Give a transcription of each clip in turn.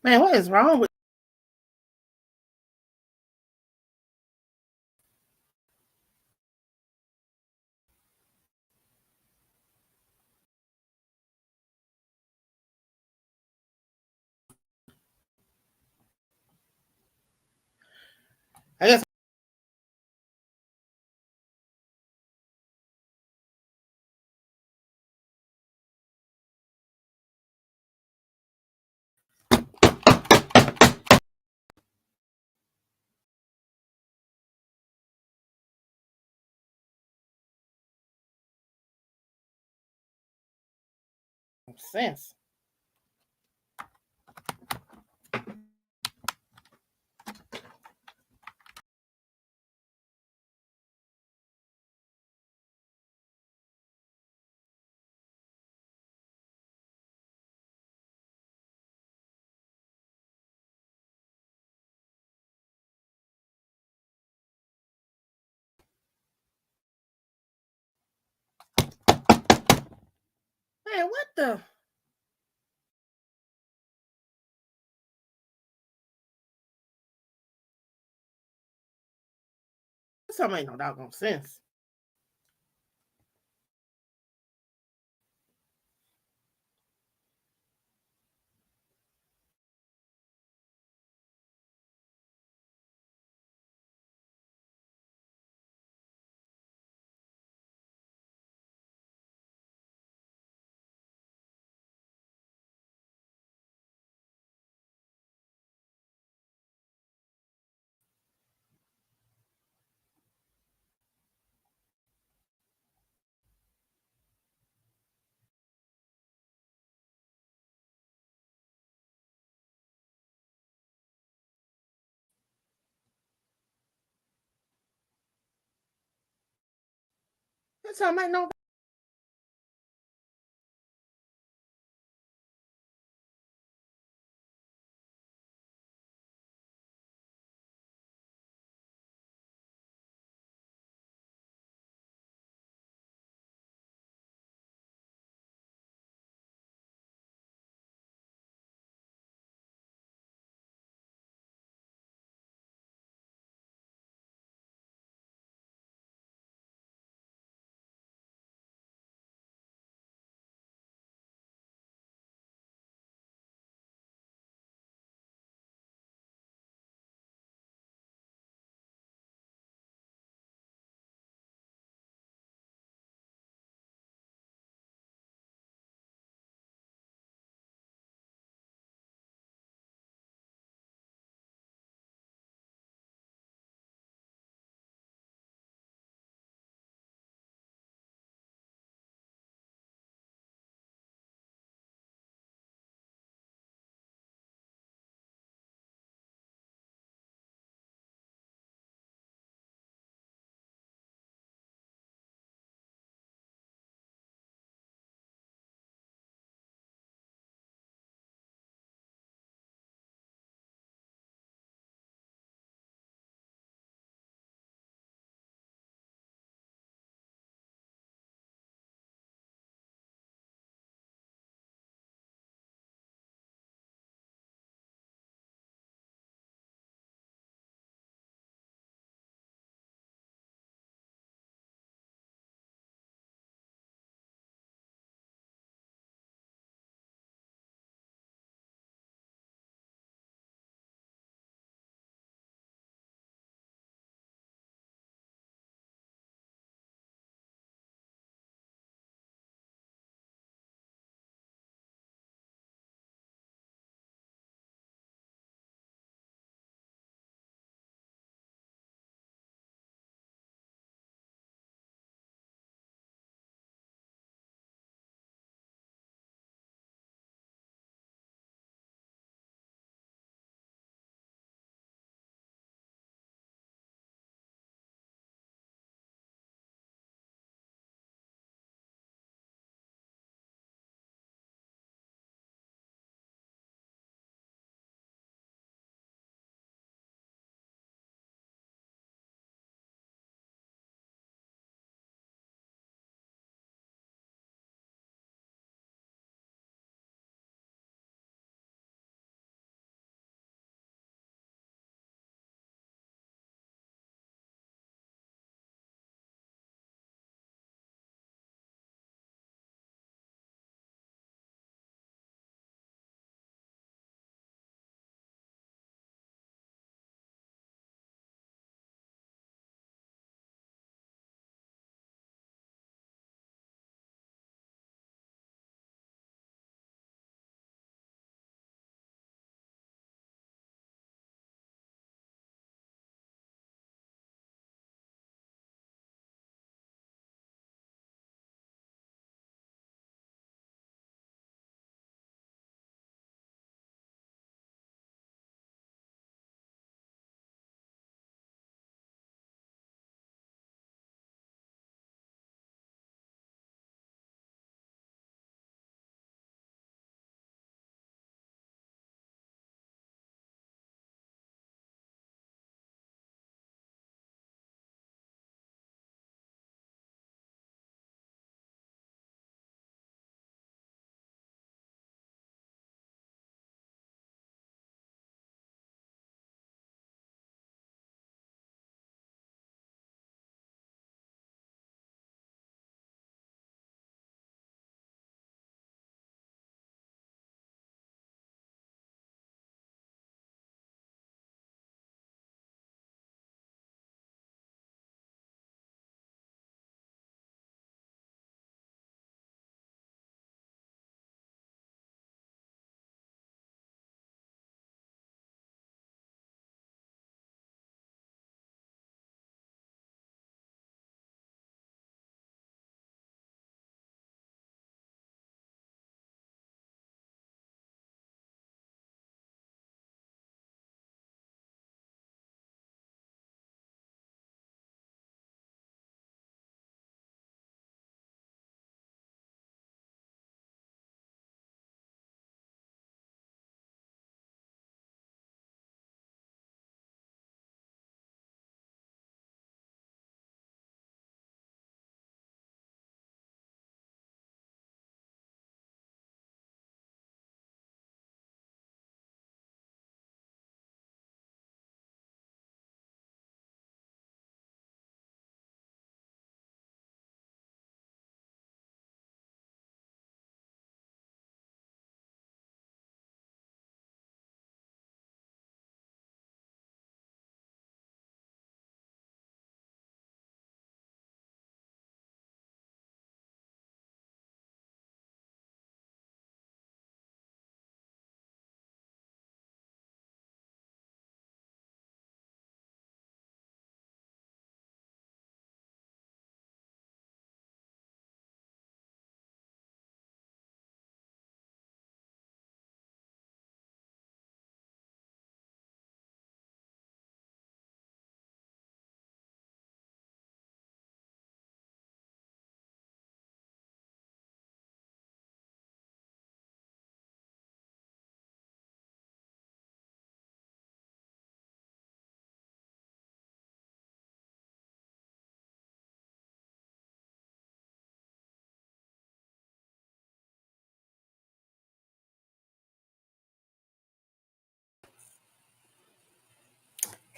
Man, what is wrong with I guess sense. Man, what the something ain't no doggone sense. That something ain't no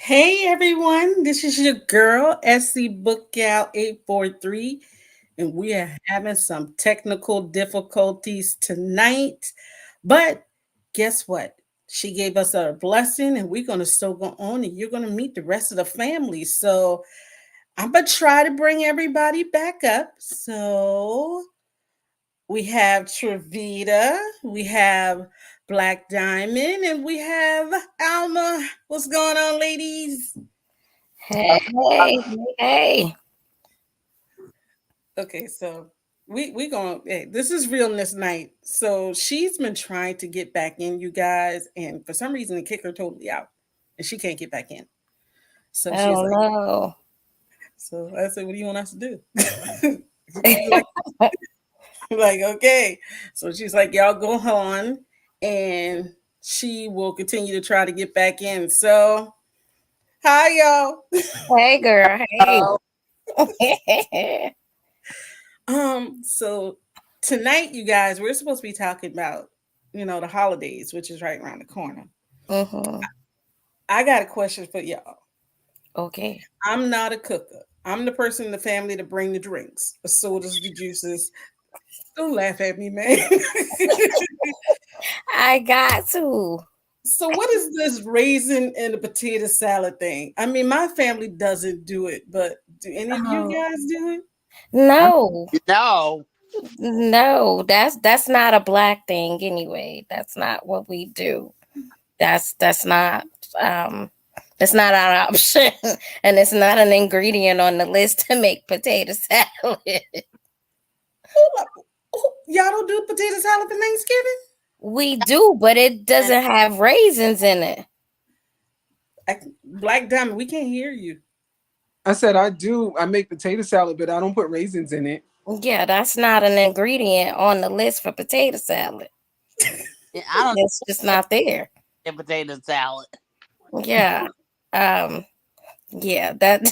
Hey everyone, this is your girl, SC Bookgal 843, and we are having some technical difficulties tonight. But guess what? She gave us a blessing, and we're going to still go on, and you're going to meet the rest of the family. So I'm going to try to bring everybody back up. So we have Trevita, we have Black Diamond, and we have Alma. What's going on, ladies? Hey, hey, hey. Okay, so we going hey, this is realness night. So she's been trying to get back in, you guys, and for some reason it kicked her totally out, and she can't get back in. So she's Oh like, no. so I said, what do you want us to do? She's like, okay. So she's like, y'all go on, and she will continue to try to get back in. So hi y'all. Hey, girl. Hey. Oh, So tonight, you guys, we're supposed to be talking about, the holidays, which is right around the corner. Mm-hmm. I got a question for y'all. Okay. I'm not a cooker. I'm the person in the family to bring the drinks, the sodas, the juices. Don't laugh at me, man. I got to. So what is this raisin and the potato salad thing? I mean, my family doesn't do it, but do any of you Oh guys do it? no, no. no. That's not a black thing anyway. That's not what we do. That's not um that's not our option, and it's not an ingredient on the list to make potato salad. Hold up. Y'all don't do potato salad for Thanksgiving? We do, but it doesn't have raisins in it. Black Diamond, we can't hear you. I said I do. I make potato salad, but I don't put raisins in it. Yeah, that's not an ingredient on the list for potato salad. I don't It's just not there. eat potato salad. Yeah. Um yeah, that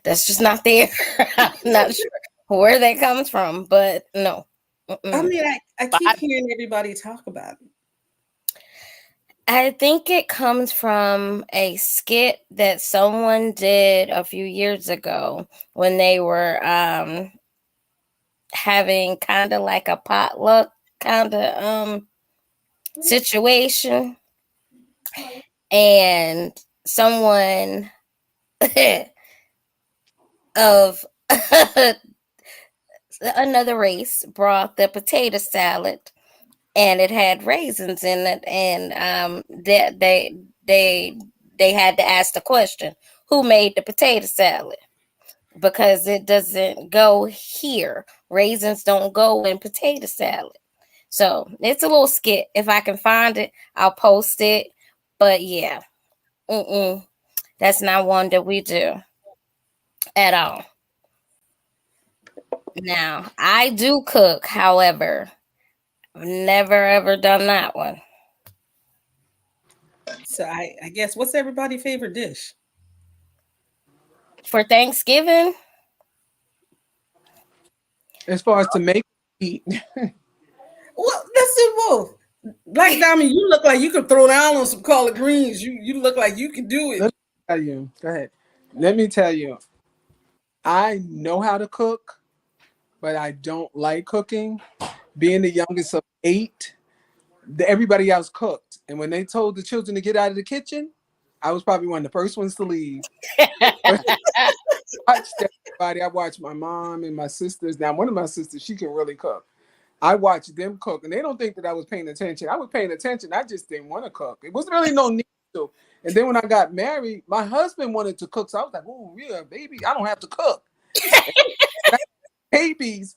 that's just not there. I'm not sure where that comes from, but no. I Mm-mm. mean, I But keep hearing everybody talk about it. I think it comes from a skit that someone did a few years ago when they were having kind of like a potluck kind of situation, and someone of another race brought the potato salad, and it had raisins in it, and that they had to ask the question, who made the potato salad, because it doesn't go here. Raisins don't go in potato salad. So it's a little skit. If I can find it, I'll post it. But yeah, that's not one that we do at all. Now, I do cook, however, I've never ever done that one. So I guess what's everybody's favorite dish? For Thanksgiving, As far as to make eat, Well, that's simple. Black Diamond, you look like you could throw down on some collard greens. You look like you can do it. let me tell you. Go ahead. Let me tell you. I know how to cook, but I don't like cooking. Being the youngest of eight, everybody else cooked, and when they told the children to get out of the kitchen, I was probably one of the first ones to leave. But I watched everybody. I watched my mom and my sisters. Now, one of my sisters, she can really cook. I watched them cook, and they don't think that I was paying attention. I was paying attention. I just didn't want to cook. It was really no need to. And then when I got married, my husband wanted to cook, so I was like, "Oh, yeah, baby, I don't have to cook." And babies,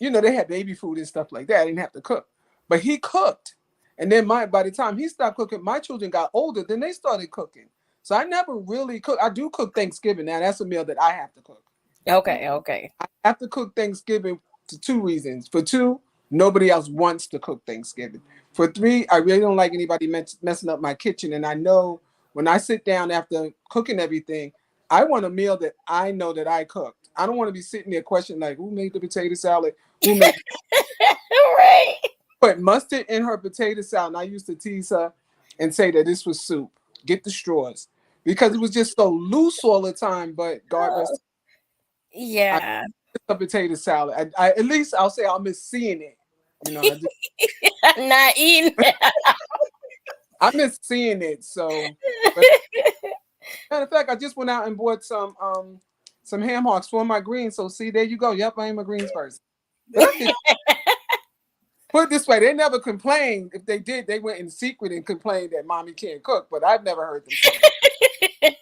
they had baby food and stuff like that. I didn't have to cook, but he cooked. And then by the time he stopped cooking, my children got older. Then they started cooking. So I never really cook. I do cook Thanksgiving. Now that's a meal that I have to cook. okay, okay. I have to cook Thanksgiving for two reasons. For two, nobody else wants to cook Thanksgiving. For three, I really don't like anybody messing up my kitchen. And I know when I sit down after cooking everything, I want a meal that I know that I cooked. I don't want to be sitting there questioning like, who made the potato salad? Who made Right. put mustard in her potato salad? And I used to tease her and say that this was soup. Get the straws. because it was just so loose all the time. But God Oh, rest, I yeah. miss a potato salad. I at least I'll say I'll miss seeing it. You know, Not eating. I miss seeing it. So, but matter of fact, I just went out and bought some ham hocks for my greens. So see, there you go. Yep, I am a greens person. But I did put it this way, they never complained. If they did, they went in secret and complained that mommy can't cook. But I've never heard them say that.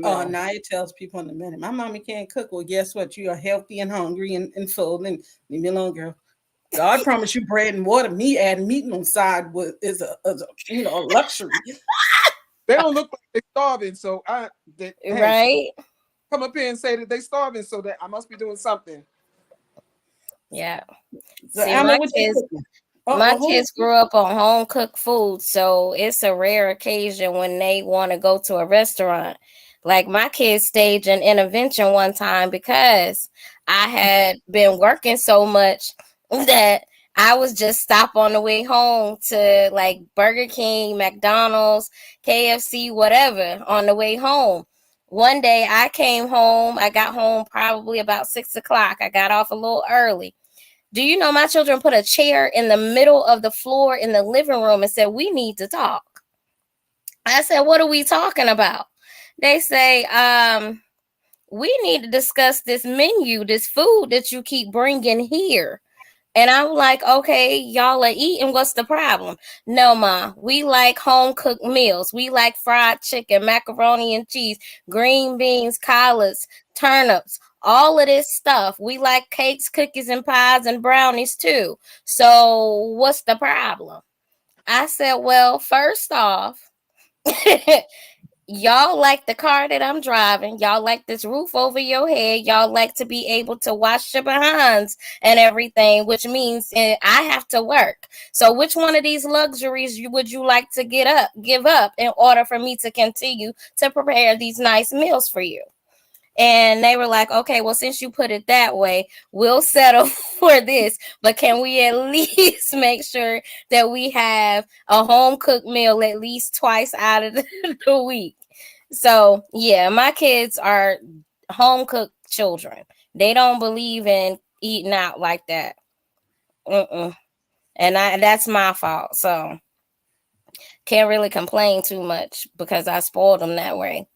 Oh, No. now it tells people in a minute, my mommy can't cook. Well, guess what? You are healthy and hungry and full. And leave me alone, girl. God promised you bread and water. Me adding meat on the side is a luxury. They don't look like they're starving. So hey, Right? come up here and say that they starving, so that I must be doing something. Yeah. So See, Alma, what you cooking? my Who? kids grew up on home cooked food, so it's a rare occasion when they want to go to a restaurant. Like my kids staged an intervention one time because I had been working so much that I was just stop on the way home to like Burger King, McDonald's, KFC, whatever on the way home. One day I came home, I got home probably about 6 o'clock. I got off a little early. Do you know my children put a chair in the middle of the floor in the living room and said, "We need to talk." I said, "What are we talking about?" They say, "We need to discuss this menu, this food that you keep bringing here." And I'm like, "Okay, y'all are eating. What's the problem?" "No, Ma, we like home cooked meals. We like fried chicken, macaroni and cheese, green beans, collards, turnips, all of this stuff. We like cakes, cookies, and pies and brownies too. So what's the problem?" I said, "Well, first off, y'all like the car that I'm driving. Y'all like this roof over your head. Y'all like to be able to wash your behinds and everything, which means I have to work. So which one of these luxuries would you like to give up in order for me to continue to prepare these nice meals for you?" And they were like, "Okay, well, since you put it that way, we'll settle for this. But can we at least make sure that we have a home cooked meal at least twice out of the week?" So, yeah, my kids are home cooked children. They don't believe in eating out like that. Mm-mm. And that's my fault. So, can't really complain too much because I spoiled them that way.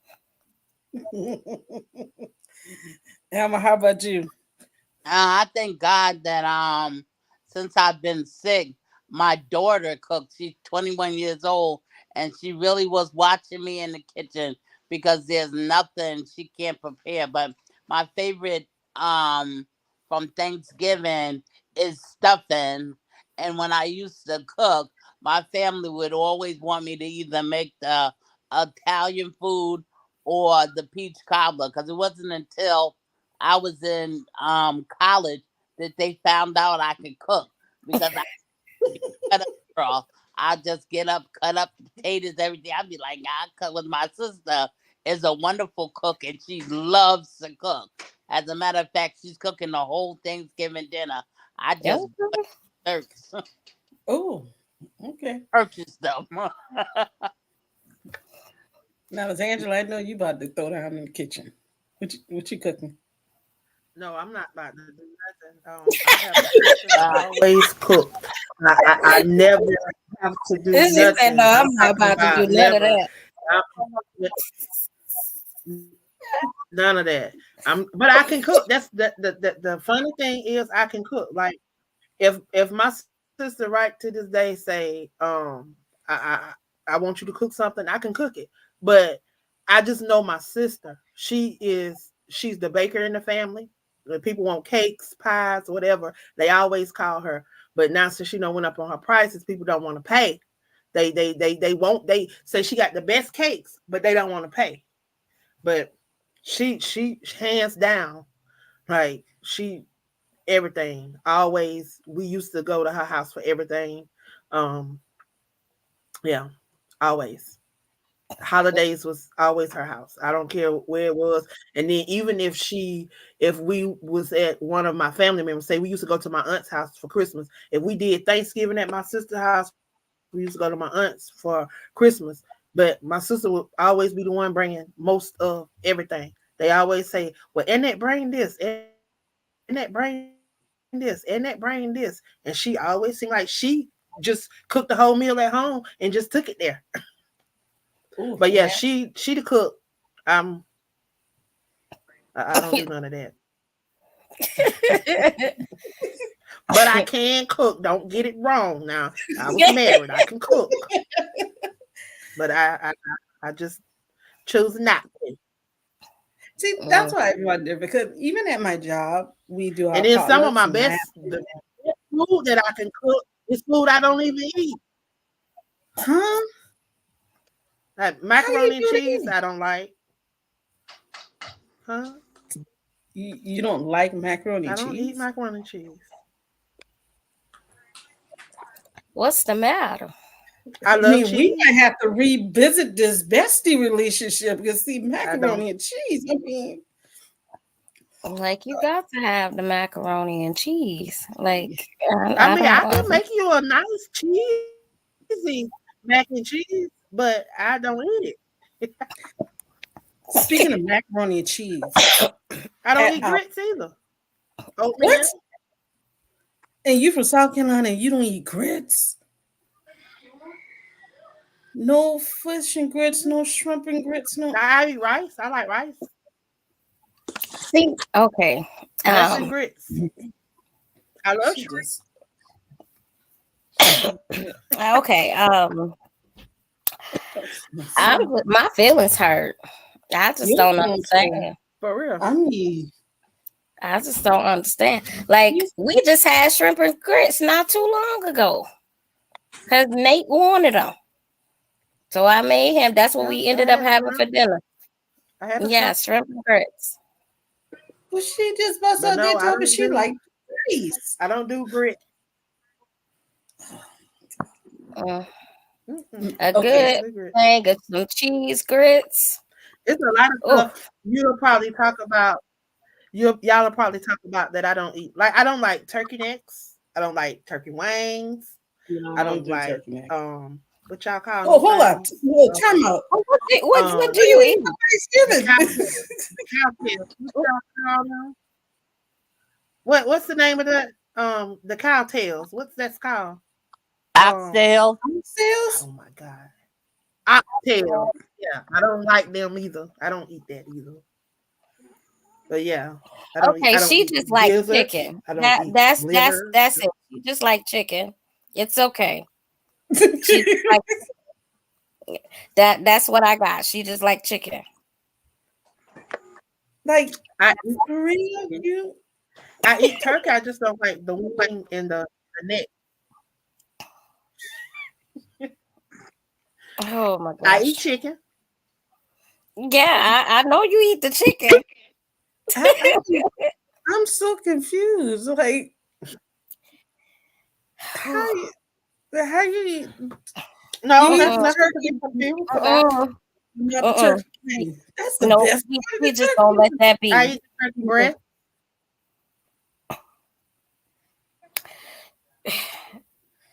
Alma, how about you? I thank God that since I've been sick, my daughter cooks. She's 21 years old, and she really was watching me in the kitchen because there's nothing she can't prepare. But my favorite from Thanksgiving is stuffing. And when I used to cook, my family would always want me to either make the Italian food or the peach cobbler, because it wasn't until I was in college that they found out I could cook, because I cut up girl. I just get up, cut up the potatoes, everything. I'd be like, I cut with my sister is a wonderful cook and she loves to cook. As a matter of fact, she's cooking the whole Thanksgiving dinner. I just Okay. purchased Oh, okay. purchased them. Now, as Angela, I know you about to throw down in the kitchen. What you cooking? No, I'm not about to do nothing. I have a sister that Uh, always cook. I never have to do She said, "No, nothing. I'm I'm not talking about to do about none of never. that." I'm, none of that. But I can cook. That's the funny thing is I can cook. Like if my sister right to this day say, I want you to cook something, I can cook it. But I just know my sister. She's the baker in the family. When people want cakes, pies, whatever, they always call her. But now since she went up on her prices, people don't want to pay. They won't. They say she got the best cakes, but they don't want to pay. But she hands down, like she everything. Always we used to go to her house for everything. Um, yeah, always. Holidays was always her house. I don't care where it was. And then even if we was at one of my family members, say we used to go to my aunt's house for Christmas. If we did Thanksgiving at my sister's house, we used to go to my aunt's for Christmas. But my sister would always be the one bringing most of everything. They always say, "Well, Annette bring this, Annette bring this, Annette bring this," and she always seemed like she just cooked the whole meal at home and just took it there. But yeah, Ooh, that. she the cook. Um, I don't do none of that. But I can cook. Don't get it wrong. Now I was married. I can cook, but I just choose not to. See, that's Mm. why I wonder because even at my job, we do And our then some of potlucks my and I have best the food that I can cook is food I don't even eat. huh? Like How you macaroni and do it cheese, again? I don't like. Huh? You don't like macaroni I and don't eat cheese? macaroni and cheese. What's the matter? I I love mean, we cheese. might have to revisit this bestie relationship because see, I don't. macaroni and cheese. I mean, Like you got to have the macaroni and cheese. Like I I mean, don't I can make you a nice cheesy mac and cheese, but I don't eat it. speaking of macaroni and cheese, I don't at eat our grits either. what? Oatmeal. And you from South Carolina and you don't eat grits? No fish and grits, no shrimp and grits, no. I eat rice. I like rice. see. Okay. Rice and Um. grits. I love She shrimp. just she Okay. so My feelings hurt. I just your don't feelings hurt. understand. For real. I mean, I just don't understand. Like you we just had shrimp and grits not too long ago because Nate wanted them, so I made him. That's what Yeah, we I ended up had having shrimp. for dinner. I had a Yeah, shrimp. shrimp and grits. well, she just bust But out there no, I told me don't she do like rice. I don't do grits. Mm, Mm-mm. a Okay, I good don't do grits. thing of some cheese grits. It's a lot of Oh, stuff you'll probably talk about. Y'all will probably talk about that I don't eat. Like I don't like turkey necks. I don't like turkey wings. no, I I don't don't do like turkey neck. what y'all call Oh, them hold up. things? Well, time out. what Um do What do you you eat eat? the for cow Thanksgiving? tail. The cow tail. What y'all call them? What's the name of that? The cow tails. What's that called? Um Oxtail. Sales? oh my god. Oxtail. Yeah, I don't like them either. I don't eat that either. But yeah, Okay, I don't she eat just like gizzards. chicken. I don't eat liver. That's it. She just like chicken. It's okay. She just like that. That's what I got. She just like chicken. Like, I eat for real? chicken. You? I eat turkey. I just don't like the wing and the neck. Oh my I eat gosh. chicken. Yeah, I know you eat the chicken. I, I'm so confused. Like, how you, how you, No, you eat there's the Uh-uh, nothing to be turkey, confused about. uh-uh, not the uh-uh. turkey wing. That's the No, best part of we the just gonna let turkey. that I be. eat the turkey breast.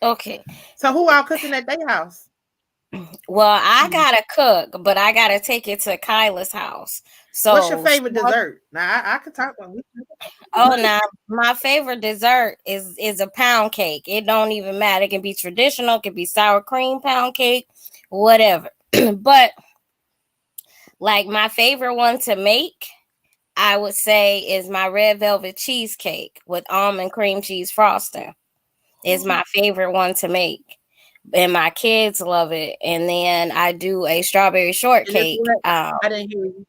Okay. So who all cooking at their house? Well, I gotta cook, but I gotta take it to Kyla's house. What's your So, favorite dessert? Now I can talk about. oh, now my favorite dessert is a pound cake. It don't even matter. It can be traditional, it can be sour cream pound cake, whatever. But like my favorite one to make, I would say is my red velvet cheesecake with almond cream cheese frosting. Is my favorite one to make. And my kids love it. And then I do a strawberry And it's shortcake. what? I didn't hear you.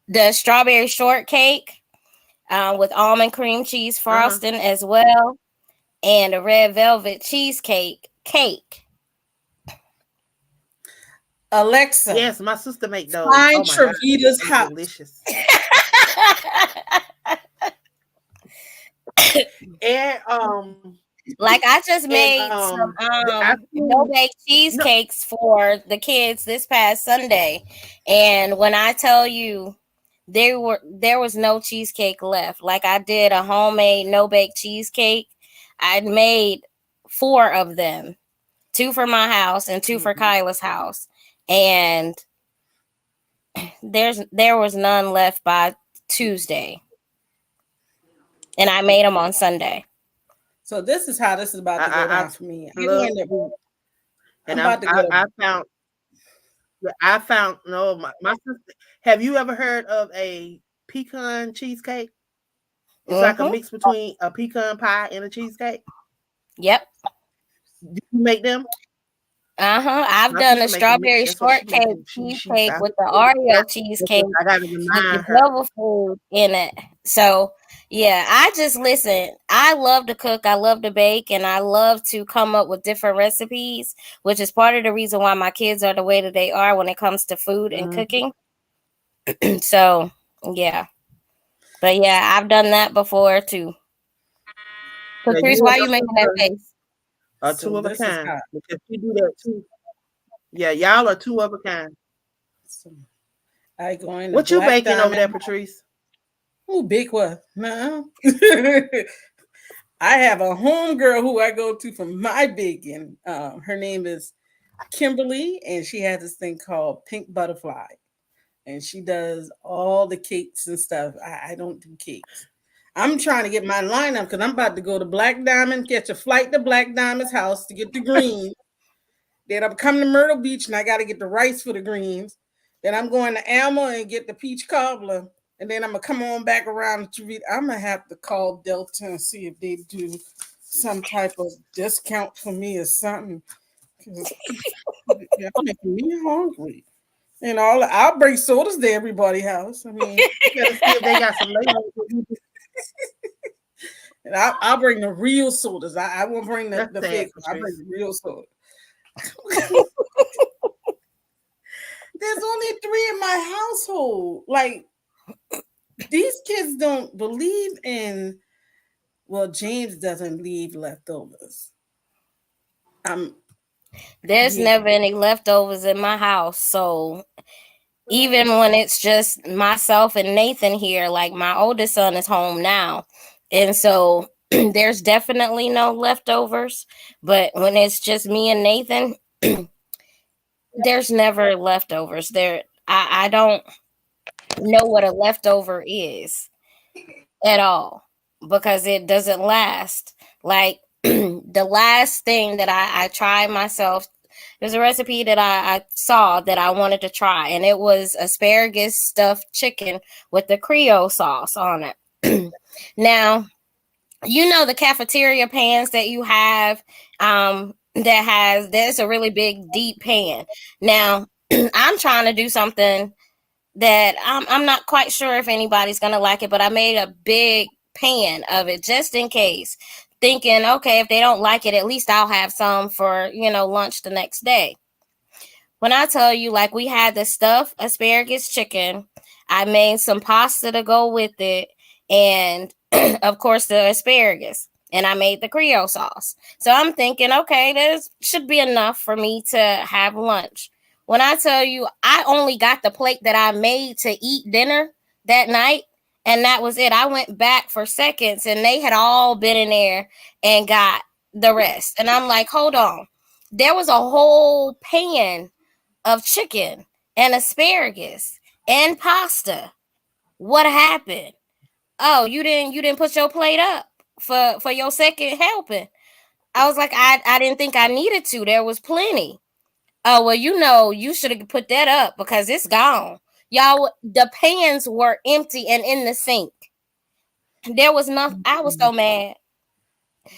The strawberry shortcake with almond cream cheese Uh huh. frosting as well, and a red velvet cheesecake cake. Alexa, Yes, my sister make those. find Oh my god, Travita's they house. delicious. And Like I just and made some I no seen bake no. cheesecakes for the kids this past Sunday, and when I tell you there was no cheesecake left. Like I did a homemade no bake cheesecake. I made 4 of them, 2 for my house and 2 for Mhm. Kyla's house. And there was none left by Tuesday. And I made them on Sunday. So this is how this is about to go I down for me. I love, going to. I'm and about to get a. I found no my sister. Have you ever heard of a pecan cheesecake? It's like a Mhm. mix between a pecan pie and a cheesecake. Yep. Do you make them? I've My done a sister make a mix. strawberry That's what she shortcake making. cheesecake I with the Oreo cheesecake got to with the remind her. devil food in it. So yeah, I just listen. I love to cook. I love to bake, and I love to come up with different recipes, which is part of the reason why my kids are the way that they are when it comes to food and Mm. cooking. So yeah, but yeah, I've done that before too. Yeah, Patrice, you why and are you your making that sister face? are So two of a this is kind how. because she do that too. Yeah, y'all are two of a kind. So I go in the What you Black baking over there, Diamond. Patrice? Who big what? No. I have a home girl who I go to for my baking. Her name is Kimberly, and she has this thing called Pink Butterfly, and she does all the cakes and stuff. I don't do cakes. I'm trying to get my line up because I'm about to go to Black Diamond, catch a flight to Black Diamond's house to get the greens. Then I'm coming to Myrtle Beach and I got to get the rice for the greens. Then I'm going to Alma and get the peach cobbler. And then I'm going to come on back around to read. I'm going to have to call Delta and see if they do some type of discount for me or something. Because y'all making me hungry. And I'll bring sodas to everybody's house. I mean, You better see if they got some layovers. and I'll bring the real sodas. I won't bring the, That's the sad, fake. I'll bring Patrice. the real soda. There's only three in my household. Like, these kids don't believe in, well, James doesn't leave leftovers. Um, There's yeah. never any leftovers in my house, so even when it's just myself and Nathan here, like my oldest son is home now. And so there's definitely no leftovers. But when it's just me and Nathan, there's never leftovers. I don't know what a leftover is at all because it doesn't last. Like the last thing that I tried myself, there's a recipe that I saw that I wanted to try, and it was asparagus stuffed chicken with the Creole sauce on it. Now, you know the cafeteria pans that you have there's a really big deep pan. Now, I'm trying to do something that I'm not quite sure if anybody's gonna like it, but I made a big pan of it just in case, thinking, okay, if they don't like it, at least I'll have some for lunch the next day. When I tell you, like, we had the stuffed asparagus chicken, I made some pasta to go with it, and of course the asparagus. And I made the Creole sauce. So I'm thinking, okay, this should be enough for me to have lunch. When I tell you, I only got the plate that I made to eat dinner that night, and that was it. I went back for seconds, and they had all been in there and got the rest. And I'm like, hold on. There was a whole pan of chicken and asparagus and pasta. What happened? Oh, you didn't put your plate up for your second helping. I was like, I didn't think I needed to. There was plenty. Oh, well, you should have put that up because it's gone. Y'all, the pans were empty and in the sink. There was nothing. I was so mad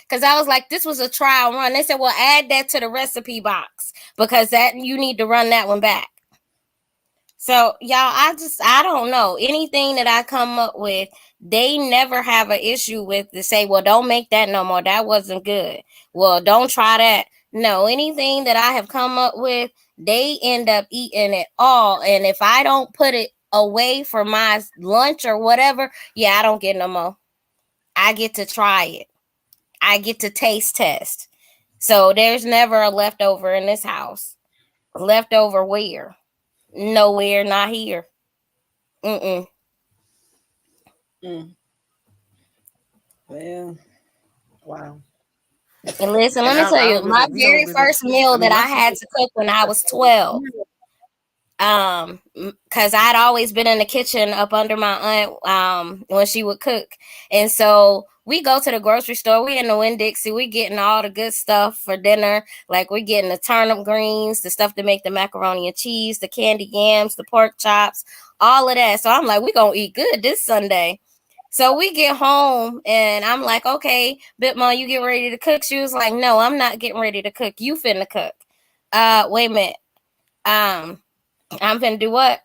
because I was like, this was a trial run. They said, well, add that to the recipe box because that you need to run that one back. So y'all, I don't know. Anything that I come up with, they never have an issue with to say, well, don't make that no more. That wasn't good. Well, don't try that. No, anything that I have come up with, they end up eating it all. And if I don't put it away for my lunch or whatever, yeah, I don't get no more. I get to try it. I get to taste test. So there's never a leftover in this house. Leftover where? Nowhere, not here. Mm-mm. Mm, well, Wow. And listen, let And me tell I you, don't really, my we don't very really. first I meal mean, that my I sister had to cook when I was 12, because I'd always been in the kitchen up under my aunt when she would cook. And so we go to the grocery store, we in the Winn-Dixie, we getting all the good stuff for dinner. Like we getting the turnip greens, the stuff to make the macaroni and cheese, the candy yams, the pork chops, all of that. So I'm like, we gonna eat good this Sunday. So we get home and I'm like, okay, Bit Mom, you get ready to cook? She was like, no, I'm not getting ready to cook. You finna cook. Wait a minute. Um, I'm finna do what?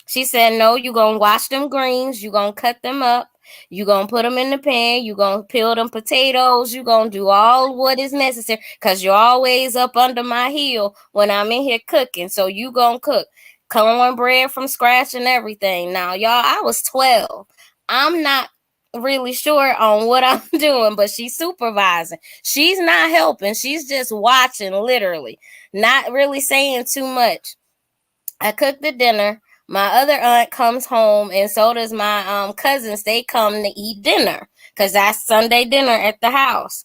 She said, no, you gonna wash them greens, you gonna cut them up, you gonna put them in the pan, you gonna peel them potatoes, you gonna do all what is necessary, because you're always up under my heel when I'm in here cooking. So you gonna cook cornbread from scratch and everything. Now, y'all, I was 12. I'm not really sure on what I'm doing, but she's supervising. She's not helping, she's just watching, literally, not really saying too much. I cook the dinner. My other aunt comes home, and so does my cousins. They come to eat dinner because that's Sunday dinner at the house.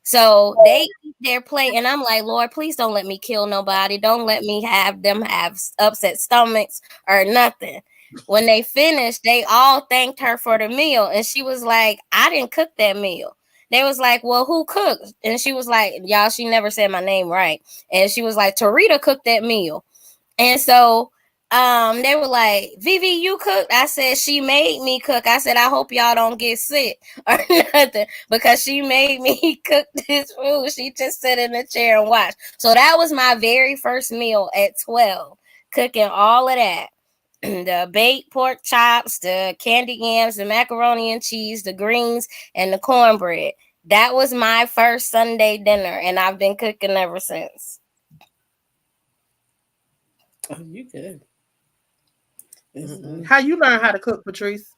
So they eat their plate, and I'm like, Lord, please don't let me kill nobody. Don't let me have them have upset stomachs or nothing. When they finished, they all thanked her for the meal, and she was like, I didn't cook that meal. They was like, well, who cooked? And she was like, y'all, she never said my name right. And she was like, Tarita cooked that meal. And so they were like, Vivi, you cooked? I said, she made me cook. I said, I hope y'all don't get sick or nothing because she made me cook this food. She just sat in the chair and watched. So that was my very first meal at 12, cooking all of that. The baked pork chops, the candy yams, the macaroni and cheese, the greens, and the cornbread. That was my first Sunday dinner, and I've been cooking ever since. Oh, you good. It's, How you learn how to cook, Patrice?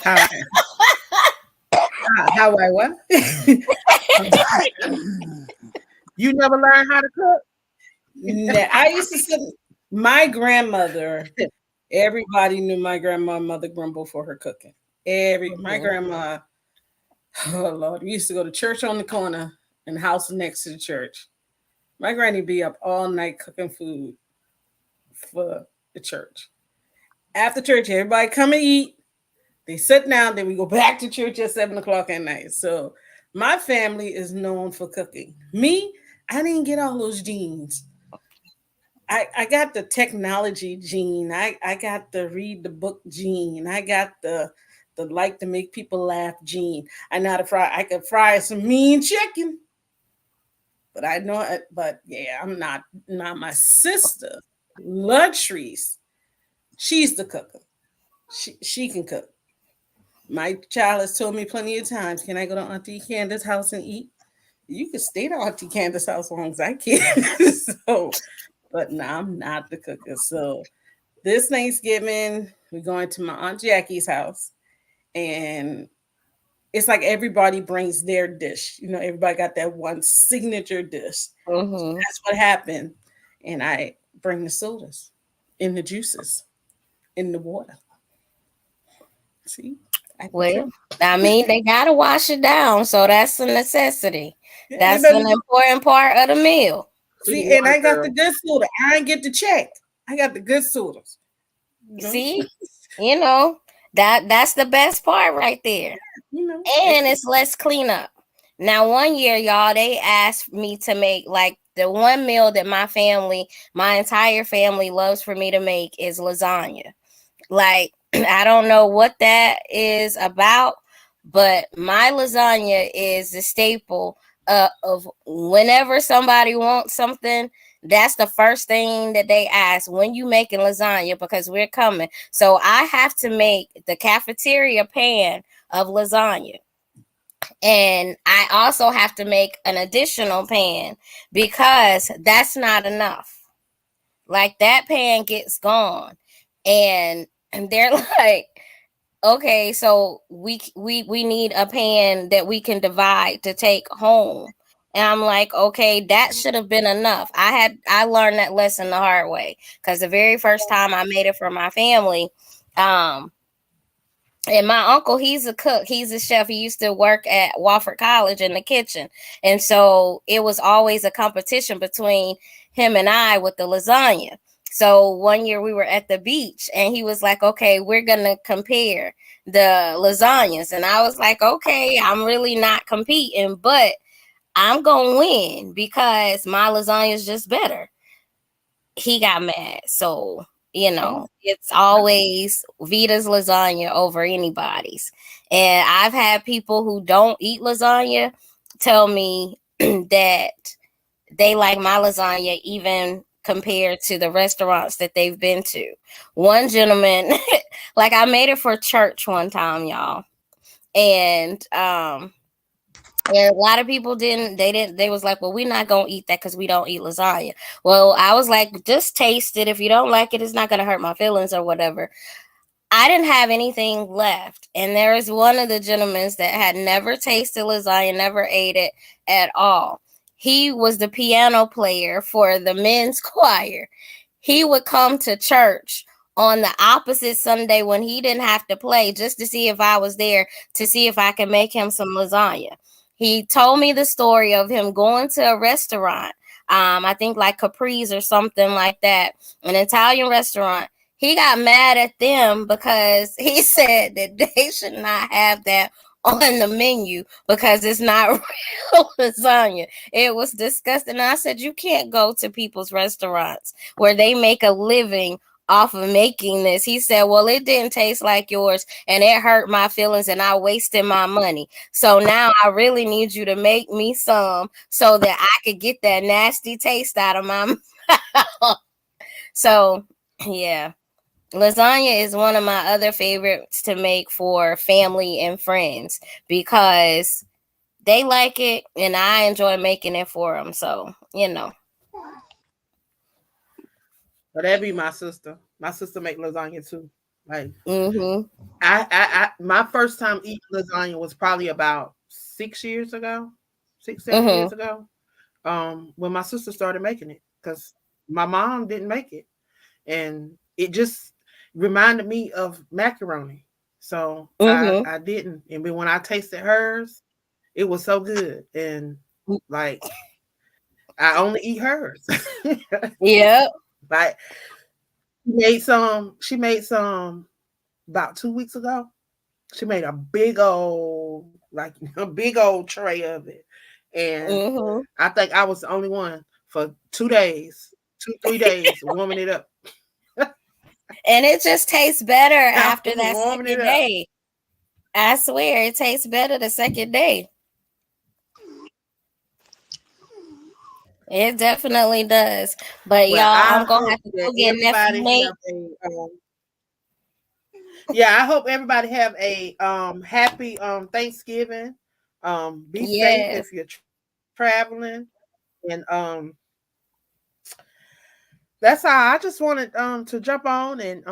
how I how I what? You never learned how to cook? I used to sit. My grandmother. Everybody knew my grandma, Mother Grumble, for her cooking. My Mhm. grandma. Oh Lord, we used to go to church on the corner and the house next to the church. My granny be up all night cooking food for the church. After church, everybody come and eat. They sit down, then we go back to church at 7 o'clock at night. So my family is known for cooking. Me, I didn't get all those genes. I got the technology gene. I got the read the book gene. I got the like to make people laugh gene. I know how to fry. I could fry some mean chicken, but I know it. But yeah, I'm not my sister. Latrice, she's the cooker. She can cook. My child has told me plenty of times, can I go to Auntie Candace's house and eat? You can stay to Auntie Candace's house as long as I can. So, but no, I'm not the cooker. So this Thanksgiving, we're going to my Aunt Jackie's house. And it's like everybody brings their dish. You know, everybody got that one signature dish. So Mm-hmm. that's what happened. And I bring the sodas in the juices, in the water. See, I can cook. Well, I mean, they gotta wash it down, so that's a necessity. Yeah, you That's know, an important part of the meal. Clean see, and water, I got the girl. good soda. I ain't get the check. I got the good sodas. You know, See, you know that's the best part right there, you know. and it's less cleanup. Now, one year, y'all, they asked me to make like the one meal that my entire family loves for me to make is lasagna. Like, I don't know what that is about, but my lasagna is the staple of whenever somebody wants something. That's the first thing that they ask when you making lasagna because we're coming. So I have to make the cafeteria pan of lasagna. And I also have to make an additional pan because that's not enough. Like that pan gets gone. And they're like, okay, so we need a pan that we can divide to take home. And I'm like, okay, that should have been enough. I learned that lesson the hard way because the very first time I made it for my family, um And my uncle, he's a cook, he's a chef. He used to work at Wofford College in the kitchen, and so it was always a competition between him and I with the lasagna. So one year we were at the beach, and he was like, okay, we're gonna compare the lasagnas, and I was like, okay, I'm really not competing, but I'm gonna win because my lasagna is just better. He got mad. So, Oh, it's always Vita's lasagna over anybody's. And I've had people who don't eat lasagna tell me that they like my lasagna even compared to the restaurants that they've been to. One gentleman, like I made it for church one time, y'all. And a lot of people they was like, well, we're not gonna eat that because we don't eat lasagna. Well, I was like, just taste it. If you don't like it, it's not gonna hurt my feelings or whatever. I didn't have anything left. And there was one of the gentlemen that had never tasted lasagna, never ate it at all. He was the piano player for the men's choir. He would come to church on the opposite Sunday when he didn't have to play just to see if I was there, to see if I could make him some lasagna. He told me the story of him going to a restaurant, I think like Capri's or something like that, an Italian restaurant. He got mad at them because he said that they should not have that on the menu because it's not real lasagna. It was disgusting. I said, you can't go to people's restaurants where they make a living off of making this. He said, well, it didn't taste like yours and it hurt my feelings and I wasted my money. So now I really need you to make me some so that I could get that nasty taste out of my mouth. So, yeah. Lasagna is one of my other favorites to make for family and friends because they like it and I enjoy making it for them. So. but that'd be my sister. My sister make lasagna too. Like Mhm. my first time eating lasagna was probably about 6 years ago, 6, 7 years Mhm. ago. When my sister started making it, because my mom didn't make it, and it just reminded me of macaroni. So Mhm. I didn't, and then when I tasted hers, it was so good, and like I only eat hers. Yep. Like she made some about 2 weeks ago. She made a big old, like a big old tray of it. And Mhm. I think I was the only one for 2 days, 3 days, warming it up. And it just tastes better I after was that warming it second up. day. I swear it tastes better the second day. It definitely does. But Well, y'all, I I'm gonna hope have to that go get nephew everybody Nate. have yeah, I hope everybody have a happy Thanksgiving. Be safe Yes. if you're traveling, and that's all. I just wanted to jump on, and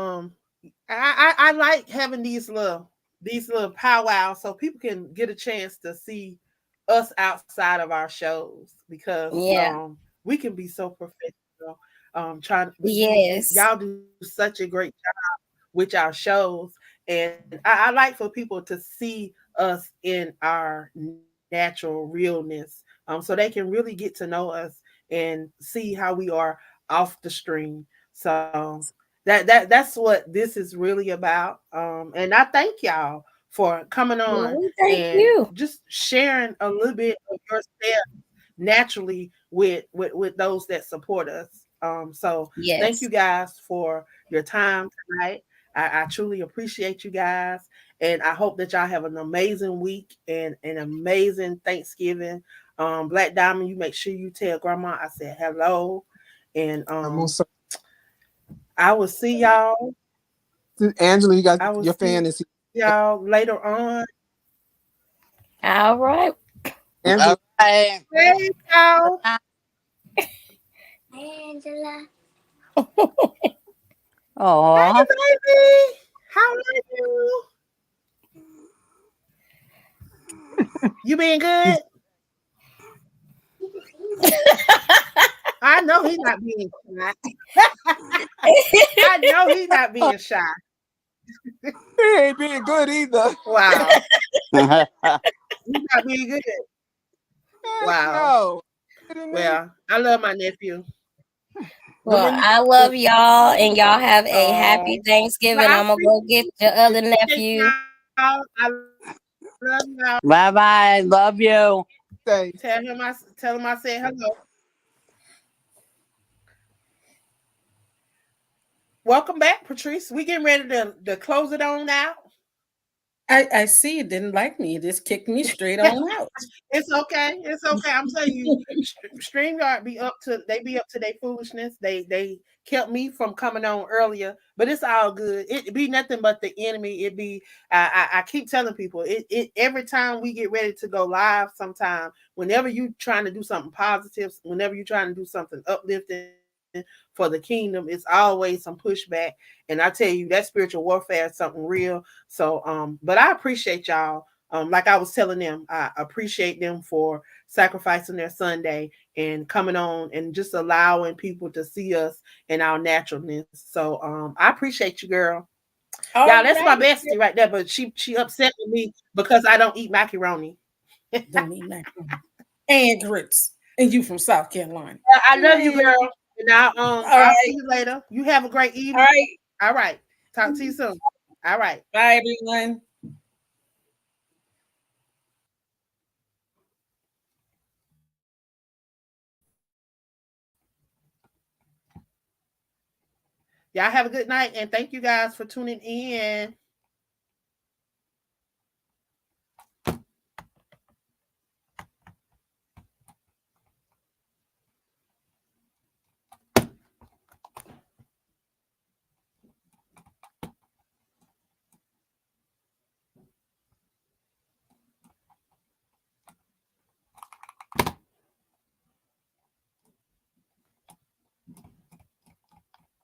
I like having these little powwows so people can get a chance to see us outside of our shows, because Yeah. we can be so professional. Trying Yes. y'all do such a great job with our shows, and I like for people to see us in our natural realness, so they can really get to know us and see how we are off the stream. So that's what this is really about. And I thank y'all for coming Well, on we thank and you. just sharing a little bit of yourself naturally with those that support us. So thank Yes. you guys for your time tonight. I truly appreciate you guys, and I hope that y'all have an amazing week and an amazing Thanksgiving. Black Diamond, you make sure you tell Grandma I said hello, and Most I will see y'all. Angela, you got I will your see fan is y'all later on. All right. Angela. All right. Hey, y'all. Angela. Oh, Hey, baby. How are you? You being good? I know he's not being shy. I know he's not being shy. He ain't being good either. Wow. He's not being good. Heck Wow. no. Kidding me? Well, I love my nephew. But Well, let me I say love this. y'all, and y'all have a happy Oh, well, Thanksgiving. I I'm gonna go get appreciate your other y'all. nephew. I love y'all. Bye bye. Love you. Say, Tell him I said hello. Welcome back, Patrice. We getting ready to close it on out. I see it didn't like me. It just kicked me straight on out. It's okay. It's okay. I'm telling you, Streamyard be up to their foolishness. They kept me from coming on earlier, but it's all good. It be nothing but the enemy. It be I keep telling people it every time we get ready to go live. Sometime whenever you trying to do something positive, whenever you're trying to do something uplifting for the kingdom, it's always some pushback. And I tell you that spiritual warfare is something real. So but I appreciate y'all. Like I was telling them, I appreciate them for sacrificing their Sunday and coming on and just allowing people to see us in our naturalness. So I appreciate you, girl. All Yeah, that's my right. bestie right there. But she upset with me because I don't eat macaroni. Don't eat macaroni. And grits. And you from South Carolina. I love you, Man. girl. And All I'll see right. you later. You have a great All evening. right. All right. Talk to you soon. All right. Bye, everyone. Y'all have a good night and thank you guys for tuning in.